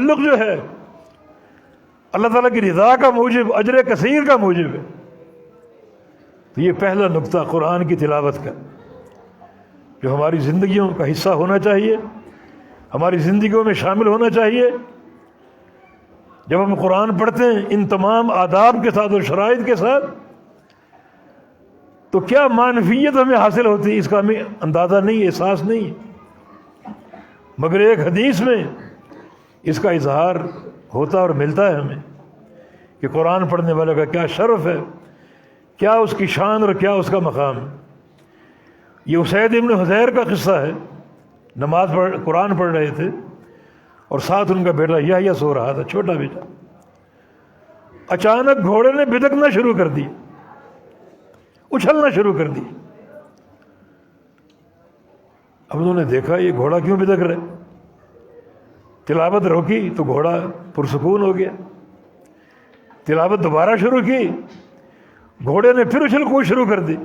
تعلق جو ہے اللہ تعالیٰ کی رضا کا موجب، اجر کثیر کا موجب ہے۔ تو یہ پہلا نقطہ قرآن کی تلاوت کا جو ہماری زندگیوں کا حصہ ہونا چاہیے، ہماری زندگیوں میں شامل ہونا چاہیے۔ جب ہم قرآن پڑھتے ہیں ان تمام آداب کے ساتھ اور شرائط کے ساتھ، تو کیا معنویت ہمیں حاصل ہوتی ہے اس کا ہمیں اندازہ نہیں، احساس نہیں ہے، مگر ایک حدیث میں اس کا اظہار ہوتا اور ملتا ہے ہمیں کہ قرآن پڑھنے والے کا کیا شرف ہے، کیا اس کی شان اور کیا اس کا مقام ہے۔ یہ اسید ابن حضیر کا قصہ ہے، قرآن پڑھ رہے تھے اور ساتھ ان کا بیٹا یحییٰ سو رہا تھا، چھوٹا بیٹا۔ اچانک گھوڑے نے بدکنا شروع کر دی، اچھلنا شروع کر دی۔ اب انہوں نے دیکھا یہ گھوڑا کیوں بدک رہا ہے، تلاوت روکی تو گھوڑا پرسکون ہو گیا، تلاوت دوبارہ شروع کی، گھوڑے نے پھر اچھل کود شروع کر دی۔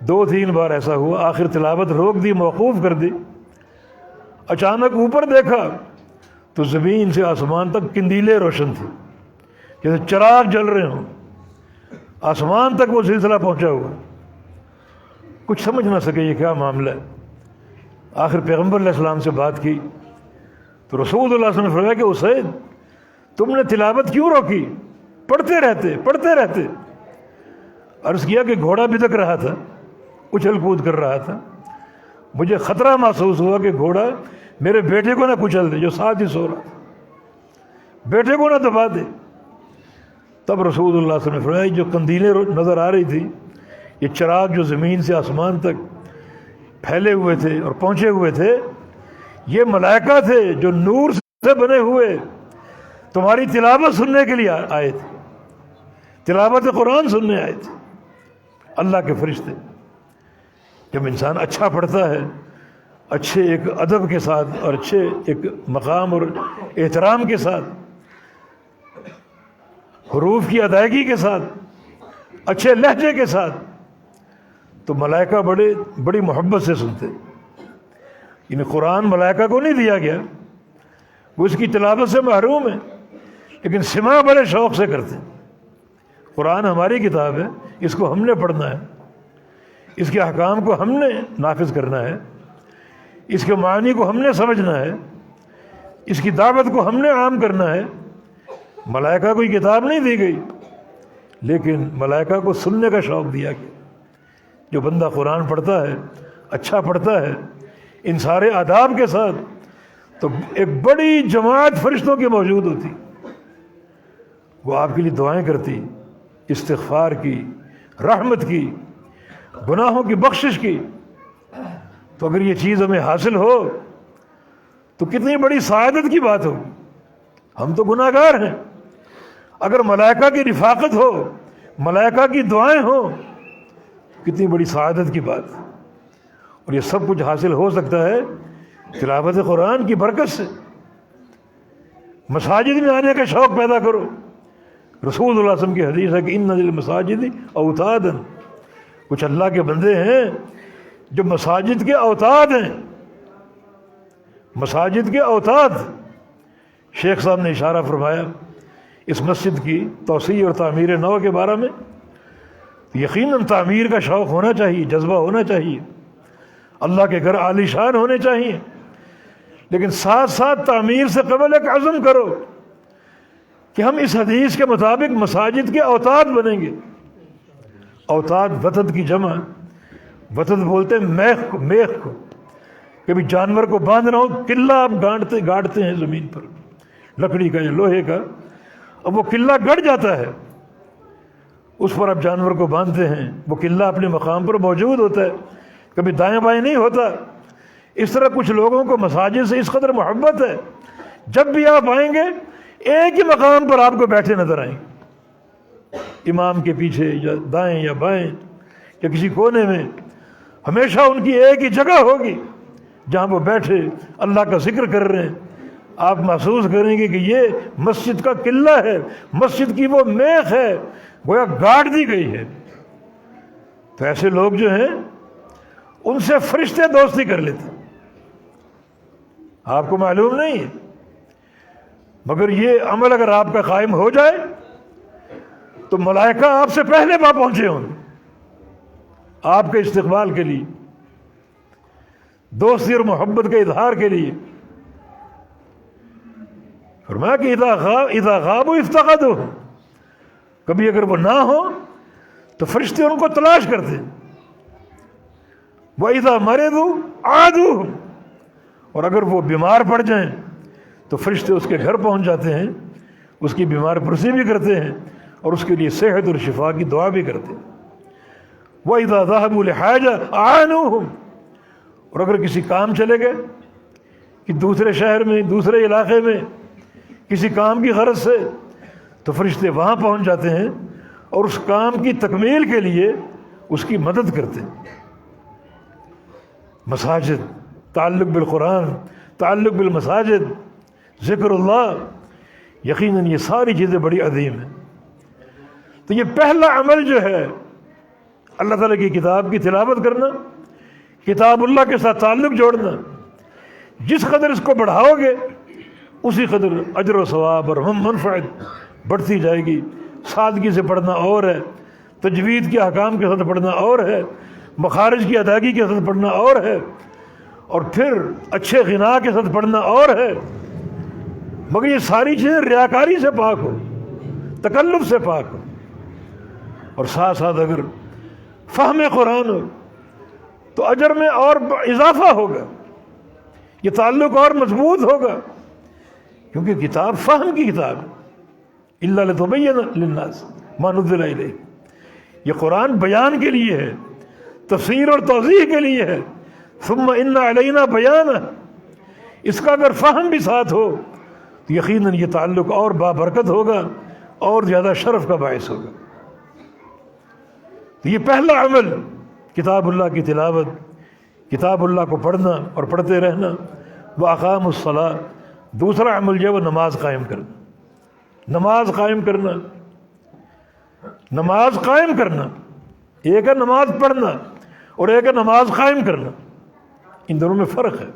2-3 بار ایسا ہوا، آخر تلاوت روک دی، موقوف کر دی۔ اچانک اوپر دیکھا تو زمین سے آسمان تک قندیلیں روشن تھی، جیسے چراغ جل رہے ہوں، آسمان تک وہ سلسلہ پہنچا ہوا۔ کچھ سمجھ نہ سکے یہ کیا معاملہ ہے۔ آخر پیغمبر علیہ السلام سے بات کی تو رسول اللہ صلی اللہ علیہ وسلم نے فرمایا کہ اسید تم نے تلاوت کیوں روکی، پڑھتے رہتے۔ عرض کیا کہ گھوڑا بدک رہا تھا، اچھل کود کر رہا تھا، مجھے خطرہ محسوس ہوا کہ گھوڑا میرے بیٹے کو نہ کچل دے جو ساتھ ہی سو رہا تھا، بیٹے کو نہ دبا دے۔ تب رسول اللہ صلی اللہ علیہ وسلم نے فرمایا جو قندیلیں نظر آ رہی تھی، یہ چراغ جو زمین سے آسمان تک پھیلے ہوئے تھے اور پہنچے ہوئے تھے، یہ ملائکہ تھے جو نور سے بنے ہوئے تمہاری تلاوت سننے کے لیے آئے تھے، تلاوت قرآن سننے آئے تھے، اللہ کے فرشتے۔ جب انسان اچھا پڑھتا ہے، اچھے ایک ادب کے ساتھ اور اچھے ایک مقام اور احترام کے ساتھ، حروف کی ادائیگی کے ساتھ، اچھے لہجے کے ساتھ، تو ملائکہ بڑی محبت سے سنتے۔ یعنی قرآن ملائکہ کو نہیں دیا گیا، وہ اس کی تلاوت سے محروم ہے، لیکن سماع بڑے شوق سے کرتے۔ قرآن ہماری کتاب ہے، اس کو ہم نے پڑھنا ہے، اس کے احکام کو ہم نے نافذ کرنا ہے، اس کے معنی کو ہم نے سمجھنا ہے، اس کی دعوت کو ہم نے عام کرنا ہے۔ ملائکہ کوئی کتاب نہیں دی گئی، لیکن ملائکہ کو سننے کا شوق دیا گیا۔ جو بندہ قرآن پڑھتا ہے، اچھا پڑھتا ہے ان سارے آداب کے ساتھ، تو ایک بڑی جماعت فرشتوں کی موجود ہوتی، وہ آپ کے لیے دعائیں کرتی، استغفار کی، رحمت کی، گناہوں کی بخشش کی۔ تو اگر یہ چیز ہمیں حاصل ہو تو کتنی بڑی سعادت کی بات ہوگی۔ ہم تو گناہ گار ہیں، اگر ملائکہ کی رفاقت ہو، ملائکہ کی دعائیں ہوں، کتنی بڑی سعادت کی بات۔ اور یہ سب کچھ حاصل ہو سکتا ہے تلاوت قرآن کی برکت سے۔ مساجد میں آنے کا شوق پیدا کرو۔ رسول اللہ صلی اللہ علیہ وسلم کی حدیث ہے کہ ان للمساجد اوتادا، کچھ اللہ کے بندے ہیں جو مساجد کے اوتاد ہیں، مساجد کے اوتاد۔ شیخ صاحب نے اشارہ فرمایا اس مسجد کی توسیع اور تعمیر نو کے بارے میں۔ یقیناً تعمیر کا شوق ہونا چاہیے، جذبہ ہونا چاہیے، اللہ کے گھر عالی شان ہونے چاہیے، لیکن ساتھ ساتھ تعمیر سے قبل ایک عزم کرو کہ ہم اس حدیث کے مطابق مساجد کے اوتاد بنیں گے۔ اوتاد وطد کی جمع، وطد بولتے ہیں میخ کو، کبھی جانور کو باندھنا ہو، قلعہ آپ گاڑتے ہیں زمین پر، لکڑی کا یا لوہے کا، اب وہ قلعہ گڑ جاتا ہے، اس پر آپ جانور کو باندھتے ہیں، وہ قلعہ اپنے مقام پر موجود ہوتا ہے، کبھی دائیں بائیں نہیں ہوتا۔ اس طرح کچھ لوگوں کو مساجد سے اس قدر محبت ہے، جب بھی آپ آئیں گے ایک ہی مقام پر آپ کو بیٹھے نظر آئیں گے، امام کے پیچھے یا دائیں یا بائیں یا کسی کونے میں، ہمیشہ ان کی ایک ہی جگہ ہوگی جہاں وہ بیٹھے اللہ کا ذکر کر رہے ہیں۔ آپ محسوس کریں گے کہ یہ مسجد کا قلعہ ہے، مسجد کی وہ میخ ہے، گویا گاڑ دی گئی ہے۔ تو ایسے لوگ جو ہیں ان سے فرشتے دوستی کر لیتے، آپ کو معلوم نہیں ہے مگر یہ عمل اگر آپ کا قائم ہو جائے تو ملائکہ آپ سے پہلے وہاں پہنچے ہوں گے آپ کے استقبال کے لیے، دوستی اور محبت کے اظہار کے لیے۔ فرمایا کہ اذا غابوا افتقدوا، کبھی اگر وہ نہ ہو تو فرشتے ان کو تلاش کرتے، وَإِذَا مَرِضُوا عَادُوا، اور اگر وہ بیمار پڑ جائیں تو فرشتے اس کے گھر پہنچ جاتے ہیں، اس کی بیمار پرسی بھی کرتے ہیں اور اس کے لیے صحت اور شفا کی دعا بھی کرتے ہیں۔ وَإِذَا ذَهَبُوا لِحَاجَةٍ أَعَانُوهُمْ، اور اگر کسی کام چلے گئے کہ دوسرے شہر میں، دوسرے علاقے میں کسی کام کی غرض سے، تو فرشتے وہاں پہنچ جاتے ہیں اور اس کام کی تکمیل کے لیے اس کی مدد کرتے ہیں۔ مساجد، تعلق بالقرآن، تعلق بالمساجد، ذکر اللہ، یقیناً یہ ساری چیزیں بڑی عظیم ہیں۔ تو یہ پہلا عمل جو ہے اللہ تعالیٰ کی کتاب کی تلاوت کرنا، کتاب اللہ کے ساتھ تعلق جوڑنا، جس قدر اس کو بڑھاؤ گے اسی قدر اجر و ثواب اور منفعت بڑھتی جائے گی۔ سادگی سے پڑھنا اور ہے، تجوید کے احکام کے ساتھ پڑھنا اور ہے، مخارج کی ادائیگی کے ساتھ پڑھنا اور ہے، اور پھر اچھے غنا کے ساتھ پڑھنا اور ہے۔ مگر یہ ساری چیزیں ریاکاری سے پاک ہو، تکلف سے پاک ہو، اور ساتھ ساتھ اگر فہم قرآن ہو تو اجر میں اور اضافہ ہوگا، یہ تعلق اور مضبوط ہوگا، کیونکہ کتاب فہم کی کتاب ہے۔ الا لتبین للناس ما نزل الیہ، یہ قرآن بیان کے لیے ہے، تفسیر اور توضیح کے لیے ہے۔ ثم ان علینا بیانہ، اس کا اگر فہم بھی ساتھ ہو تو یقیناً یہ تعلق اور بابرکت ہوگا اور زیادہ شرف کا باعث ہوگا۔ تو یہ پہلا عمل کتاب اللہ کی تلاوت، کتاب اللہ کو پڑھنا اور پڑھتے رہنا۔ وَأَقَامُوا الصَّلَاةَ، دوسرا عمل جو ہے وہ نماز قائم کرنا، نماز قائم کرنا، نماز قائم کرنا، ایک ہے نماز پڑھنا اور ایک ہے نماز قائم کرنا، ان دونوں میں فرق ہے۔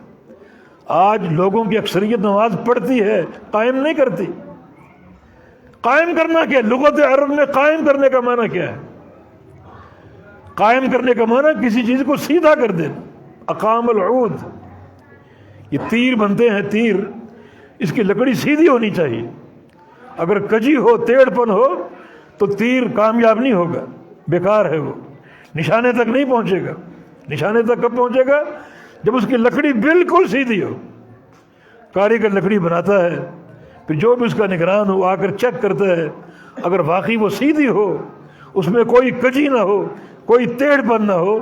آج لوگوں کی اکثریت نماز پڑھتی ہے، قائم نہیں کرتی۔ قائم کرنا کیا ہے؟ لغت عرب میں قائم کرنے کا معنی کیا ہے؟ قائم کرنے کا معنی کسی چیز کو سیدھا کر دینا۔ اقام العود، یہ تیر بنتے ہیں، تیر، اس کی لکڑی سیدھی ہونی چاہیے۔ اگر کجی ہو، ٹیڑھ پن ہو تو تیر کامیاب نہیں ہوگا، بیکار ہے، وہ نشانے تک نہیں پہنچے گا۔ نشانے تک کب پہنچے گا؟ جب اس کی لکڑی بالکل سیدھی ہو۔ کاریگر لکڑی بناتا ہے، پھر جو بھی اس کا نگران ہو آ کر چیک کرتا ہے، اگر واقعی وہ سیدھی ہو، اس میں کوئی کجی نہ ہو، کوئی ٹیڑھ پن نہ ہو،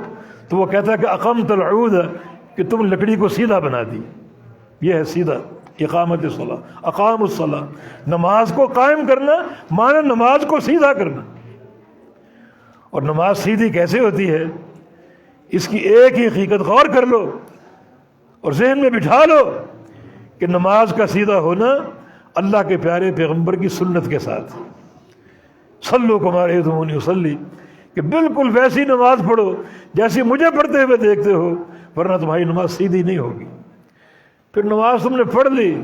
تو وہ کہتا ہے کہ اقمت العود، کہ تم لکڑی کو سیدھا بنا دی۔ یہ ہے سیدھا، اقامت الصلاۃ، اقام الصلاۃ، نماز کو قائم کرنا معنی نماز کو سیدھا کرنا۔ اور نماز سیدھی کیسے ہوتی ہے؟ اس کی ایک ہی حقیقت غور کر لو اور ذہن میں بٹھا لو کہ نماز کا سیدھا ہونا اللہ کے پیارے پیغمبر کی سنت کے ساتھ، صلو کما رأیتمونی اصلی، کہ بالکل ویسی نماز پڑھو جیسی مجھے پڑھتے ہوئے دیکھتے ہو، ورنہ تمہاری نماز سیدھی نہیں ہوگی۔ پھر نماز تم نے پڑھ لی،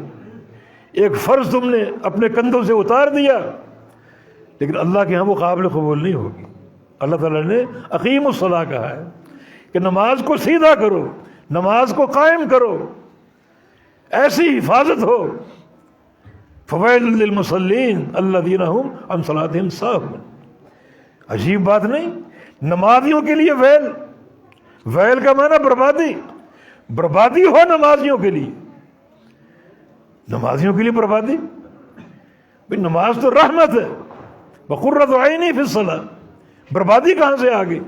ایک فرض تم نے اپنے کندھوں سے اتار دیا، لیکن اللہ کے ہاں وہ قابل قبول نہیں ہوگی۔ اللہ تعالیٰ نے اقیم الصلاۃ کہا ہے کہ نماز کو سیدھا کرو، نماز کو قائم کرو، ایسی حفاظت ہو۔ فویل للمصلین الذین هم عن صلاتهم ساہون، عجیب بات نہیں؟ نمازیوں کے لیے ویل، ویل کا معنی بربادی، بربادی ہو نمازیوں کے لیے، نمازیوں کے لیے بربادی۔ بھئی نماز تو رحمت ہے، وقرۃ عینی فی الصلاۃ، بربادی کہاں سے آ گئی؟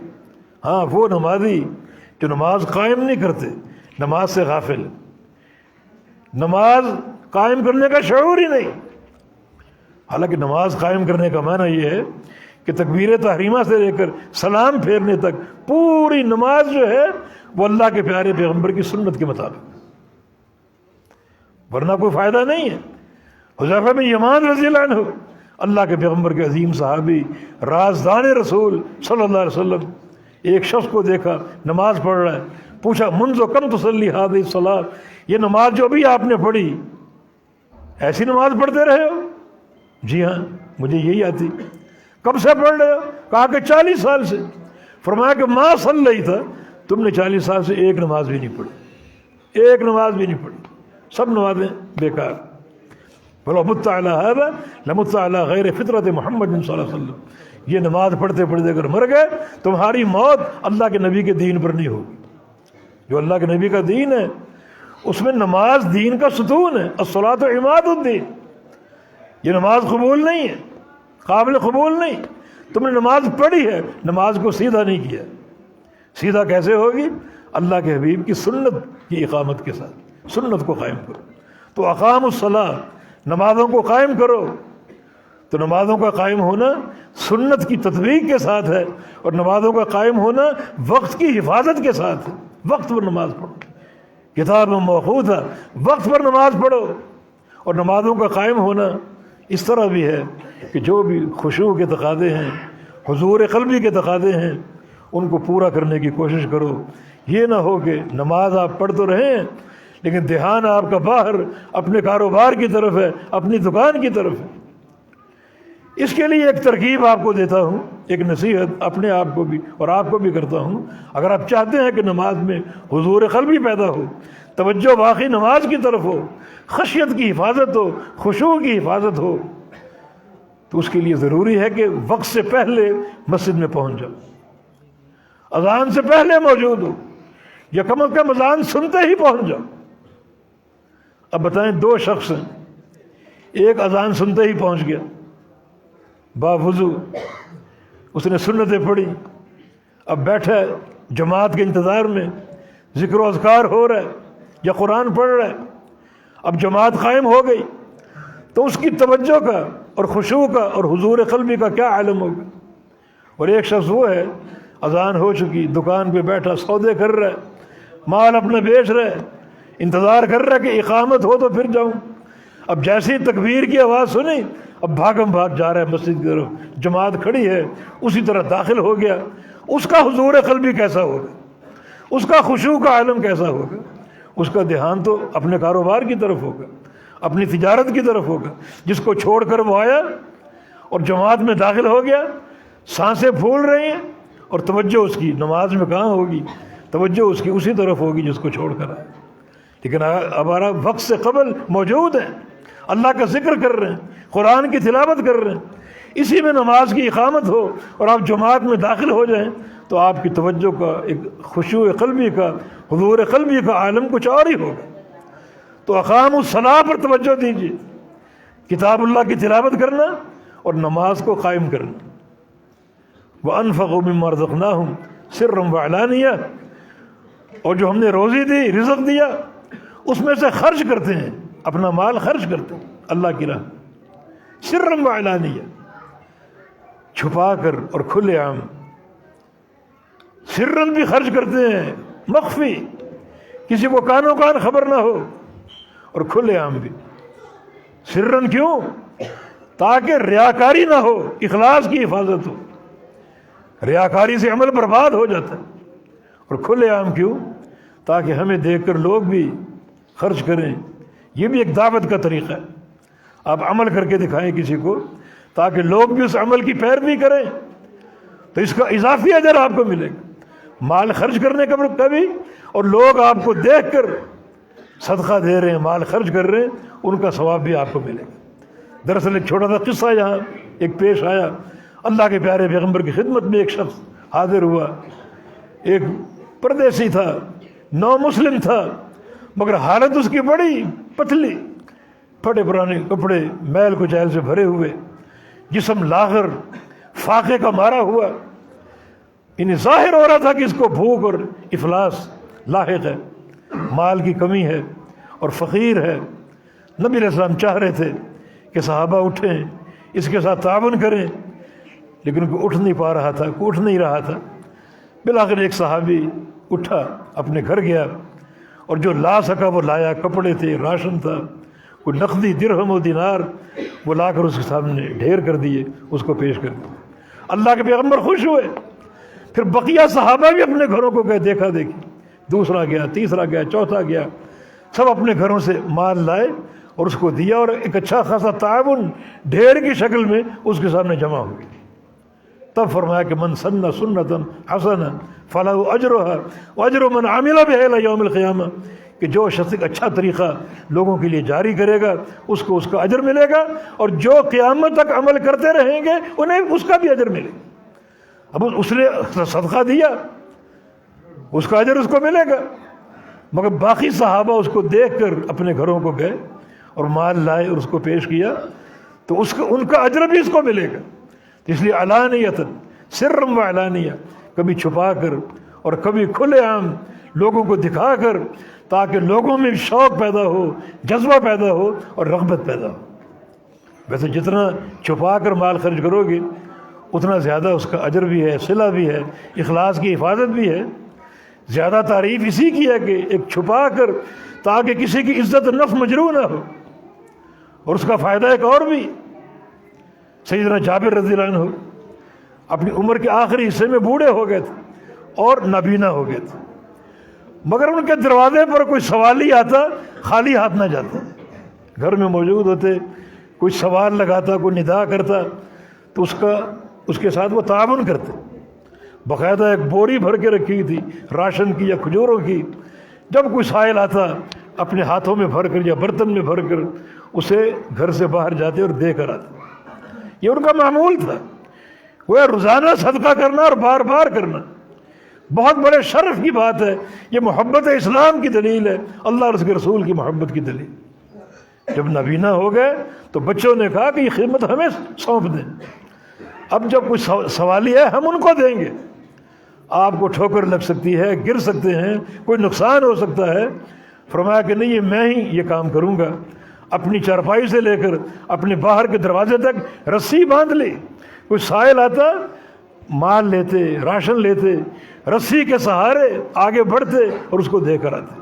ہاں وہ نمازی جو نماز قائم نہیں کرتے، نماز سے غافل، نماز قائم کرنے کا شعور ہی نہیں۔ حالانکہ نماز قائم کرنے کا معنی یہ ہے کہ تکبیر تحریمہ سے لے کر سلام پھیرنے تک پوری نماز جو ہے وہ اللہ کے پیارے پیغمبر کی سنت کے مطابق، ورنہ کوئی فائدہ نہیں ہے۔ حذیفہ بن یمان رضی اللہ عنہ، اللہ کے پیغمبر کے عظیم صحابی، رازدان رسول صلی اللہ علیہ وسلم، ایک شخص کو دیکھا نماز پڑھ رہا ہے، پوچھا منذ کم تصلی هذه الصلاۃ، یہ نماز جو ابھی آپ نے پڑھی ایسی نماز پڑھتے رہے ہو؟ جی ہاں مجھے یہی آتی۔ کب سے پڑھ رہے ہو؟ کہا کہ 40 سال سے۔ فرمایا کہ ما صلی تھا، تم نے 40 سال سے ایک نماز بھی نہیں پڑھی، ایک نماز بھی نہیں پڑھی، سب نمازیں بیکار۔ بولو مت علی ھذا لمت علی غیر فطرت محمد صلی اللہ علیہ وسلم، یہ نماز پڑھتے پڑھتے اگر مر گئے تمہاری موت اللہ کے نبی کے دین پر نہیں ہوگی۔ جو اللہ کے نبی کا دین ہے اس میں نماز دین کا ستون ہے، الصلاۃ عماد الدین۔ یہ نماز قبول نہیں ہے، قابل قبول نہیں۔ تم نے نماز پڑھی ہے، نماز کو سیدھا نہیں کیا۔ سیدھا کیسے ہوگی؟ اللہ کے حبیب کی سنت کی اقامت کے ساتھ، سنت کو قائم کرو۔ تو اقام الصلاۃ، نمازوں کو قائم کرو۔ تو نمازوں کا قائم ہونا سنت کی تطبیق کے ساتھ ہے، اور نمازوں کا قائم ہونا وقت کی حفاظت کے ساتھ ہے۔ وقت پر نماز پڑھو، کتاب موقوتا، وقت پر نماز پڑھو۔ اور نمازوں کا قائم ہونا اس طرح بھی ہے کہ جو بھی خشوع کے تقاضے ہیں، حضور قلبی کے تقاضے ہیں، ان کو پورا کرنے کی کوشش کرو۔ یہ نہ ہو کہ نماز آپ پڑھ تو رہے ہیں لیکن دھیان آپ کا باہر اپنے کاروبار کی طرف ہے، اپنی دکان کی طرف ہے۔ اس کے لیے ایک ترکیب آپ کو دیتا ہوں، ایک نصیحت اپنے آپ کو بھی اور آپ کو بھی کرتا ہوں۔ اگر آپ چاہتے ہیں کہ نماز میں حضور قلبی پیدا ہو، توجہ واقعی نماز کی طرف ہو، خشیت کی حفاظت ہو، خشوع کی حفاظت ہو، تو اس کے لیے ضروری ہے کہ وقت سے پہلے مسجد میں پہنچ جاؤ، اذان سے پہلے موجود ہو، یا کم از کم اذان سنتے ہی پہنچ جاؤ۔ اب بتائیں، دو شخص ہیں، ایک اذان سنتے ہی پہنچ گیا باوضو، اس نے سنتیں پڑھی، اب بیٹھا ہے جماعت کے انتظار میں، ذکر و اذکار ہو رہا ہے یا قرآن پڑھ رہا ہے۔ اب جماعت قائم ہو گئی تو اس کی توجہ کا اور خشوع کا اور حضور قلبی کا کیا عالم ہوگا۔ اور ایک شخص وہ ہے، اذان ہو چکی، دکان پہ بیٹھا سودے کر رہا ہے، مال اپنا بیچ رہا ہے، انتظار کر رہا ہے کہ اقامت ہو تو پھر جاؤں۔ اب جیسی تکبیر کی آواز سنی، اب بھاگم بھاگ جا رہا ہے مسجد کی طرف، جماعت کھڑی ہے، اسی طرح داخل ہو گیا۔ اس کا حضور قلبی کیسا ہوگا؟ اس کا خشوع کا عالم کیسا ہوگا؟ اس کا دھیان تو اپنے کاروبار کی طرف ہوگا، اپنی تجارت کی طرف ہوگا۔ جس کو چھوڑ کر وہ آیا اور جماعت میں داخل ہو گیا، سانسیں پھول رہی ہیں اور توجہ اس کی نماز میں کہاں ہوگی؟ توجہ اس کی اسی طرف ہوگی جس کو چھوڑ کر آیا۔ لیکن ہمارا وقت سے قبل موجود ہے، اللہ کا ذکر کر رہے ہیں، قرآن کی تلاوت کر رہے ہیں، اسی میں نماز کی اقامت ہو اور آپ جماعت میں داخل ہو جائیں تو آپ کی توجہ کا ایک خشوع قلبی کا، حضور قلبی کا عالم کچھ اور ہی ہوگا۔ تو اقام الصلاۃ پر توجہ دیجیے، کتاب اللہ کی تلاوت کرنا اور نماز کو قائم کرنا۔ وَأَنفَقُوا مِمَّا رَزَقْنَاهُمْ سِرًّا وَعَلَانِيَةً، اور جو ہم نے روزی دی، رزق دیا، اس میں سے خرچ کرتے ہیں، اپنا مال خرچ کرتے ہیں اللہ کی راہ، سرًّا وعلانیہ، چھپا کر اور کھلے عام۔ سرًّا بھی خرچ کرتے ہیں، مخفی، کسی کو کانوں کان خبر نہ ہو، اور کھلے عام بھی۔ سرًّا کیوں؟ تاکہ ریاکاری نہ ہو، اخلاص کی حفاظت ہو۔ ریاکاری سے عمل برباد ہو جاتا ہے۔ اور کھلے عام کیوں؟ تاکہ ہمیں دیکھ کر لوگ بھی خرچ کریں۔ یہ بھی ایک دعوت کا طریقہ ہے، آپ عمل کر کے دکھائیں کسی کو تاکہ لوگ بھی اس عمل کی پیروی کریں، تو اس کا اضافی اجر آپ کو ملے گا۔ مال خرچ کرنے کا کبھی، اور لوگ آپ کو دیکھ کر صدقہ دے رہے ہیں، مال خرچ کر رہے ہیں، ان کا ثواب بھی آپ کو ملے گا۔ دراصل ایک چھوٹا سا قصہ یہاں ایک پیش آیا، اللہ کے پیارے پیغمبر کی خدمت میں ایک شخص حاضر ہوا، ایک پردیسی تھا، نو مسلم تھا، مگر حالت اس کی بڑی پتلی، پھٹے پرانے کپڑے میل کچیل سے بھرے ہوئے، جسم لاغر، فاقے کا مارا ہوا۔ انہیں ظاہر ہو رہا تھا کہ اس کو بھوک اور افلاس لاحق ہے، مال کی کمی ہے اور فقیر ہے۔ نبی علیہ السلام چاہ رہے تھے کہ صحابہ اٹھیں، اس کے ساتھ تعاون کریں، لیکن کوئی اٹھ نہیں پا رہا تھا، کوئی اٹھ نہیں رہا تھا۔ بالآخر ایک صحابی اٹھا، اپنے گھر گیا، اور جو لا سکا وہ لایا، کپڑے تھے، راشن تھا، کوئی نقدی درہم و دینار، وہ لا کر اس کے سامنے ڈھیر کر دیے، اس کو پیش کر دیا۔ اللہ کے پیغمبر خوش ہوئے۔ پھر بقیہ صحابہ بھی اپنے گھروں کو گئے، دیکھا دیکھی، دوسرا گیا، تیسرا گیا، چوتھا گیا، سب اپنے گھروں سے مال لائے اور اس کو دیا، اور ایک اچھا خاصا تعاون ڈھیر کی شکل میں اس کے سامنے جمع ہو گیا۔ تب فرمایا کہ من سن سنتا حسنا فلہ اجرھا واجر من عمل بها الی یوم القیامہ، کہ جو شخص ایک اچھا طریقہ لوگوں کے لیے جاری کرے گا اس کو اس کا اجر ملے گا، اور جو قیامت تک عمل کرتے رہیں گے انہیں اس کا بھی اجر ملے گا۔ اب اس نے صدقہ دیا، اس کا اجر اس کو ملے گا، مگر باقی صحابہ اس کو دیکھ کر اپنے گھروں کو گئے اور مال لائے اور اس کو پیش کیا، تو ان کا اجر بھی اس کو ملے گا۔ اس لیے علانیۃ سرا و علانیہ، کبھی چھپا کر اور کبھی کھلے عام لوگوں کو دکھا کر، تاکہ لوگوں میں شوق پیدا ہو، جذبہ پیدا ہو اور رغبت پیدا ہو۔ ویسے جتنا چھپا کر مال خرچ کرو گے اتنا زیادہ اس کا اجر بھی ہے، صلہ بھی ہے، اخلاص کی حفاظت بھی ہے۔ زیادہ تعریف اسی کی ہے کہ ایک چھپا کر تاکہ کسی کی عزت نفس مجروح نہ ہو، اور اس کا فائدہ ایک اور بھی۔ سیدنا جابر رضی اللہ عنہ اپنی عمر کے آخری حصے میں بوڑھے ہو گئے تھے اور نابینا ہو گئے تھے، مگر ان کے دروازے پر کوئی سوالی آتا خالی ہاتھ نہ جاتا، گھر میں موجود ہوتے، کوئی سوال لگاتا، کوئی ندا کرتا تو اس کے ساتھ وہ تعاون کرتے۔ باقاعدہ ایک بوری بھر کے رکھی تھی راشن کی یا کھجوروں کی، جب کوئی سائل آتا اپنے ہاتھوں میں بھر کر یا برتن میں بھر کر اسے گھر سے باہر جاتے اور دے کر آتے۔ یہ ان کا معمول تھا، وہ روزانہ صدقہ کرنا اور بار بار کرنا بہت بڑے شرف کی بات ہے۔ یہ محبت اسلام کی دلیل ہے، اللہ اور اس کے رسول کی محبت کی دلیل۔ جب نابینا ہو گئے تو بچوں نے کہا کہ یہ خدمت ہمیں سونپ دیں، اب جب کوئی سوالی ہے ہم ان کو دیں گے، آپ کو ٹھوکر لگ سکتی ہے، گر سکتے ہیں، کوئی نقصان ہو سکتا ہے۔ فرمایا کہ نہیں، یہ میں ہی یہ کام کروں گا۔ اپنی چارپائی سے لے کر اپنے باہر کے دروازے تک رسی باندھ لی، کوئی سائل آتا مال لیتے، راشن لیتے، رسی کے سہارے آگے بڑھتے اور اس کو دے کر آتے،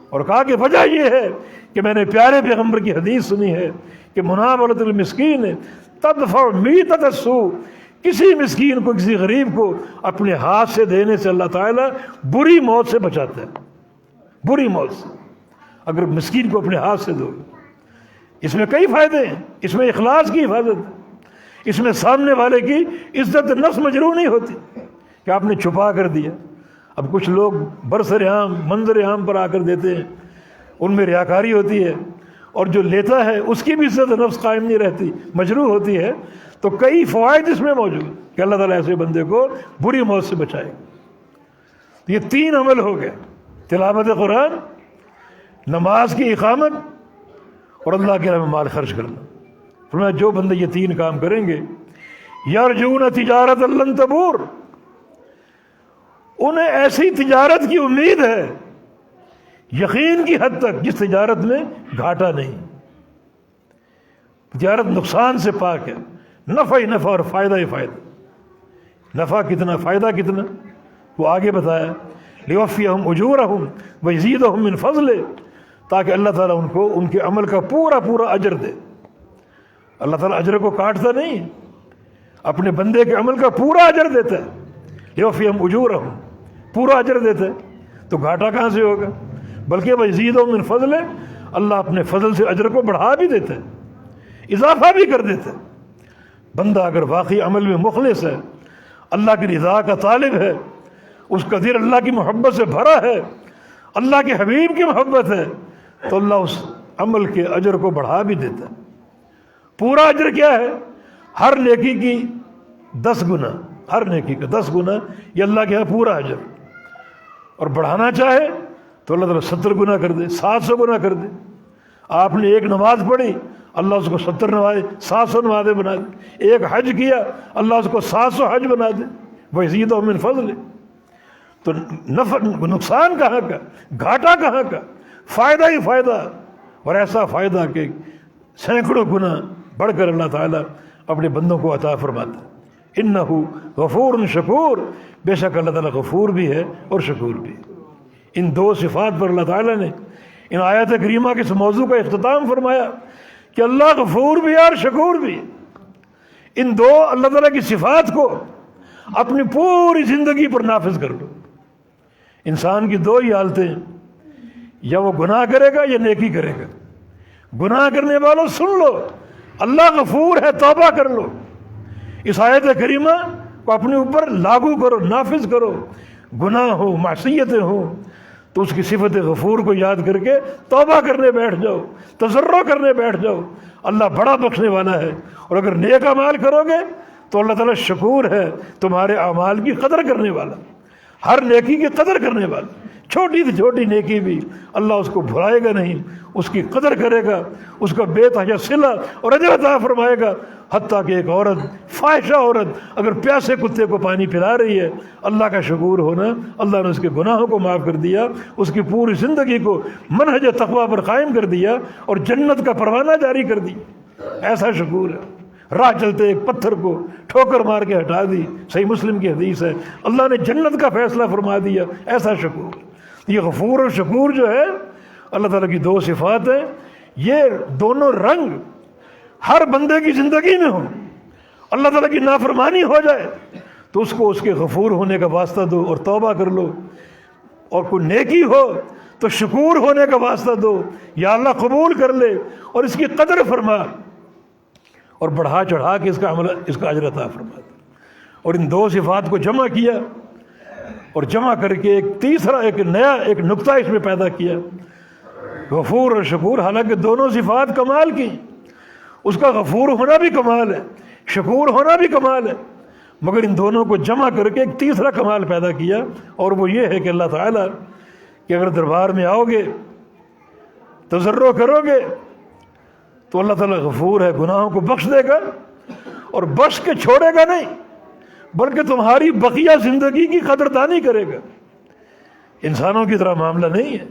اور کہا کہ وجہ یہ ہے کہ میں نے پیارے پیغمبر کی حدیث سنی ہے کہ مناولۃ المسکین تدفع میتۃ السوء، کسی مسکین کو، کسی غریب کو اپنے ہاتھ سے دینے سے اللہ تعالیٰ بری موت سے بچاتا ہے، بری موت سے، اگر مسکین کو اپنے ہاتھ سے دو۔ اس میں کئی فائدے ہیں، اس میں اخلاص کی حفاظت، اس میں سامنے والے کی عزت نفس مجروح نہیں ہوتی کہ آپ نے چھپا کر دیا۔ اب کچھ لوگ برسر عام منظر عام پر آ کر دیتے ہیں، ان میں ریاکاری ہوتی ہے، اور جو لیتا ہے اس کی بھی عزت نفس قائم نہیں رہتی، مجروح ہوتی ہے۔ تو کئی فوائد اس میں موجود کہ اللہ تعالیٰ ایسے بندے کو بری موت سے بچائے۔ یہ 3 عمل ہو گئے، تلاوت قرآن، نماز کی اقامت اور اللہ کے راہ میں مال خرچ کرنا۔ فرمایا جو بندے یہ 3 کام کریں گے، یرجون تجارت لن تبور، انہیں ایسی تجارت کی امید ہے یقین کی حد تک جس تجارت میں گھاٹا نہیں، تجارت نقصان سے پاک ہے، نفع ہی نفع اور فائدہ ہی فائدہ۔ نفع کتنا، فائدہ کتنا، وہ آگے بتایا، لیوفیہم اجورہم ویزیدہم من فضلہ، تاکہ اللہ تعالیٰ ان کو ان کے عمل کا پورا پورا اجر دے۔ اللہ تعالیٰ اجر کو کاٹتا نہیں، اپنے بندے کے عمل کا پورا اجر دیتا ہے، لیوفیہم اجورہم، پورا اجر دیتا ہے، تو گھاٹا کہاں سے ہوگا؟ بلکہ ویزیدہم من فضلہ، اللہ اپنے فضل سے اجر کو بڑھا بھی دیتا ہے، اضافہ بھی کر دیتا ہے۔ بندہ اگر واقعی عمل میں مخلص ہے، اللہ کی رضا کا طالب ہے، اس کا دل اللہ کی محبت سے بھرا ہے، اللہ کے حبیب کی محبت ہے، تو اللہ اس عمل کے اجر کو بڑھا بھی دیتا ہے۔ پورا اجر کیا ہے؟ ہر نیکی کی 10 گنا، ہر نیکی کا 10 گنا، یہ اللہ کے ہاں پورا اجر، اور بڑھانا چاہے تو اللہ تعالیٰ 70 گنا کر دے، 700 گنا کر دے۔ آپ نے ایک نماز پڑھی، اللہ اس کو 70 نمازیں 700 نمازیں بنا دے۔ ایک حج کیا، اللہ اس کو 700 حج بنا دے، وَيَزِيدُهُم مِّن فَضْلِهِ۔ تو نفع، نقصان کہاں کا، گھاٹا کہاں کا، فائدہ ہی فائدہ، اور ایسا فائدہ کہ سینکڑوں گنا بڑھ کر اللہ تعالیٰ اپنے بندوں کو عطا فرماتا ہے۔ اِنَّهُ غَفُورٌ شَكُورٌ، بے شک اللہ تعالیٰ غفور بھی ہے اور شکور بھی ہے۔ ان 2 صفات پر اللہ تعالیٰ نے ان آیات کریمہ کے اس موضوع کا اختتام فرمایا کہ اللہ غفور بھی ہے اور شکور بھی ہے۔ ان 2 اللہ تعالیٰ کی صفات کو اپنی پوری زندگی پر نافذ کر لو۔ انسان کی 2 ہی حالتیں ہیں، یا وہ گناہ کرے گا یا نیکی کرے گا۔ گناہ کرنے والوں سن لو، اللہ غفور ہے، توبہ کر لو۔ اس آیت کریمہ کو اپنے اوپر لاگو کرو، نافذ کرو۔ گناہ ہو، معصیتیں ہوں تو اس کی صفت غفور کو یاد کر کے توبہ کرنے بیٹھ جاؤ، تضرع کرنے بیٹھ جاؤ۔ اللہ بڑا بخشنے والا ہے، اور اگر نیک اعمال کرو گے تو اللہ تعالیٰ شکور ہے، تمہارے اعمال کی قدر کرنے والا، ہر نیکی کی قدر کرنے والا۔ چھوٹی سے چھوٹی نیکی بھی اللہ اس کو بھلائے گا نہیں، اس کی قدر کرے گا، اس کا بے تحاشا صلہ اور اجر عطا فرمائے گا۔ حتیٰ کہ ایک عورت، فاحشہ عورت، اگر پیاسے کتے کو پانی پلا رہی ہے، اللہ کا شکور ہونا، اللہ نے اس کے گناہوں کو معاف کر دیا، اس کی پوری زندگی کو منہج تقویٰ پر قائم کر دیا اور جنت کا پروانہ جاری کر دیا۔ ایسا شکور ہے۔ راہ چلتے ایک پتھر کو ٹھوکر مار کے ہٹا دی، صحیح مسلم کی حدیث ہے، اللہ نے جنت کا فیصلہ فرما دیا۔ ایسا شکور۔ یہ غفور اور شکور جو ہے اللہ تعالیٰ کی دو صفات ہیں، یہ دونوں رنگ ہر بندے کی زندگی میں ہوں۔ اللہ تعالیٰ کی نافرمانی ہو جائے تو اس کو اس کے غفور ہونے کا واسطہ دو اور توبہ کر لو، اور کوئی نیکی ہو تو شکور ہونے کا واسطہ دو، یا اللہ قبول کر لے اور اس کی قدر فرما اور بڑھا چڑھا کے اس کا اجر عطا فرما۔ اور ان دو صفات کو جمع کیا اور جمع کر کے ایک تیسرا، ایک نیا ایک نقطہ اس میں پیدا کیا، غفور اور شکور۔ حالانکہ دونوں صفات کمال کی، اس کا غفور ہونا بھی کمال ہے، شکور ہونا بھی کمال ہے، مگر ان دونوں کو جمع کر کے ایک تیسرا کمال پیدا کیا، اور وہ یہ ہے کہ اللہ تعالیٰ کہ اگر دربار میں آؤ گے، تضرع کرو گے تو اللہ تعالیٰ غفور ہے، گناہوں کو بخش دے گا، اور بخش کے چھوڑے گا نہیں بلکہ تمہاری بقیہ زندگی کی قدردانی کرے گا۔ انسانوں کی طرح معاملہ نہیں ہے،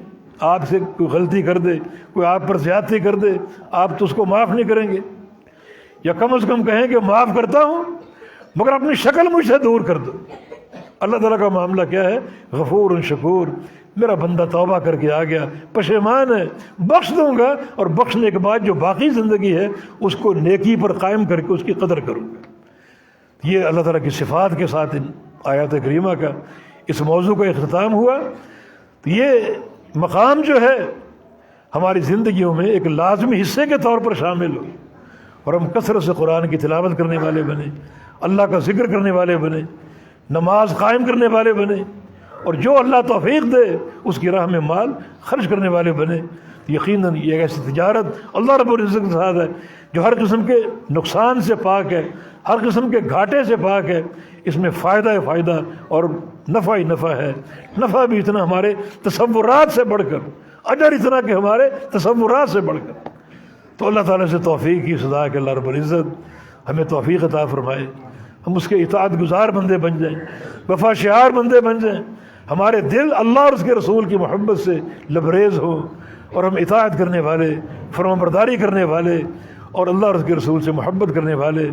آپ سے کوئی غلطی کر دے، کوئی آپ پر زیادتی کر دے، آپ تو اس کو معاف نہیں کریں گے، یا کم از کم کہیں کہ معاف کرتا ہوں مگر اپنی شکل مجھ سے دور کر دو۔ اللہ تعالیٰ کا معاملہ کیا ہے؟ غفور شکور۔ میرا بندہ توبہ کر کے آ گیا، پشیمان ہے، بخش دوں گا، اور بخشنے کے بعد جو باقی زندگی ہے اس کو نیکی پر قائم کر کے اس کی قدر کروں گا۔ یہ اللہ تعالیٰ کی صفات کے ساتھ ان آیات کریمہ کا اس موضوع کا اختتام ہوا۔ تو یہ مقام جو ہے ہماری زندگیوں میں ایک لازمی حصے کے طور پر شامل ہو، اور ہم کثرت سے قرآن کی تلاوت کرنے والے بنے، اللہ کا ذکر کرنے والے بنے، نماز قائم کرنے والے بنے، اور جو اللہ توفیق دے اس کی راہ میں مال خرچ کرنے والے بنے۔ یقیناً یہ ایسی تجارت اللہ رب العزت کے ساتھ ہے جو ہر قسم کے نقصان سے پاک ہے، ہر قسم کے گھاٹے سے پاک ہے۔ اس میں فائدہ ہی فائدہ اور نفع ہی نفع ہے، نفع بھی اتنا ہمارے تصورات سے بڑھ کر، اجر اتنا کہ ہمارے تصورات سے بڑھ کر۔ تو اللہ تعالیٰ سے توفیق کی صدا کہ اللہ رب العزت ہمیں توفیق عطا فرمائے، ہم اس کے اطاعت گزار بندے بن جائیں، وفا شعار بندے بن جائیں، ہمارے دل اللہ اور اس کے رسول کی محبت سے لبریز ہو، اور ہم اطاعت کرنے والے، فرمانبرداری کرنے والے، اور اللہ اور اس کے رسول سے محبت کرنے والے،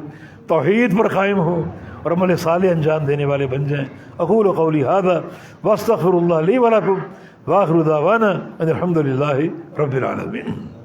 توحید پر قائم ہوں اور عمل صالح انجام دینے والے بن جائیں۔ اقول قولی ھذا واستغفر اللہ لی ولکم، وآخر دعوانا ان الحمد للہ رب العالمین۔